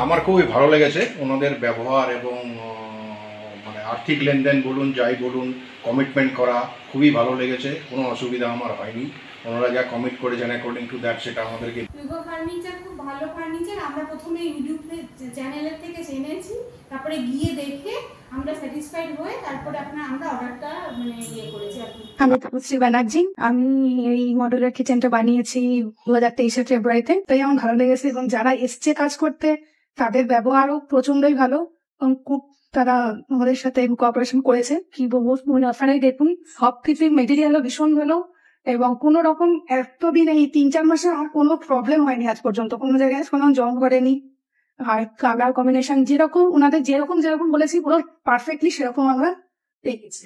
আমার খুবই ভালো লেগেছে ওনাদের ব্যবহার এবং মানে আর্থিক লেনদেন বলুন যাই বলুন কমিটমেন্ট করা খুবই ভালো লেগেছে, কোনো অসুবিধা আমার হয়নি। ওনারা যা কমিট করেছেন অ্যাকর্ডিং টু দ্যাট সেটা আমাদেরকে। ইউগো ফার্নিচার খুব ভালো ফার্নিচার। আমরা প্রথমে ইউটিউব চ্যানেলের থেকে জেনেছি, তারপরে গিয়ে দেখে আমরা স্যাটিসফাইড হয়ে তারপরে আমরা অর্ডারটা মানে ইয়ে করেছি। আমি তপশ্রী ব্যানার্জি। আমি এই মডেলের কিচেনটা বানিয়েছি 2023 ফেব্রুয়ারিতে। তাই আমার ভালো লেগেছে এবং যারা এসছে কাজ করতে তাদের ব্যবহারও প্রচন্ডই ভালো এবং খুব তারা আমাদের সাথে কোঅপারেশন করেছে। কি বলবো, আপনারাই দেখুন সব কিছুর মেটেরিয়ালও ভীষণ ভালো এবং কোনো রকম এতদিন এই 3-4 মাসে আমার কোনো প্রবলেম হয়নি আজ পর্যন্ত, কোনো জায়গায় কোনো জং করেনি। আর কালার কম্বিনেশন যেরকম ওনাদের যেরকম বলেছি পুরো পারফেক্টলি সেরকম আমরা পেয়ে গেছি।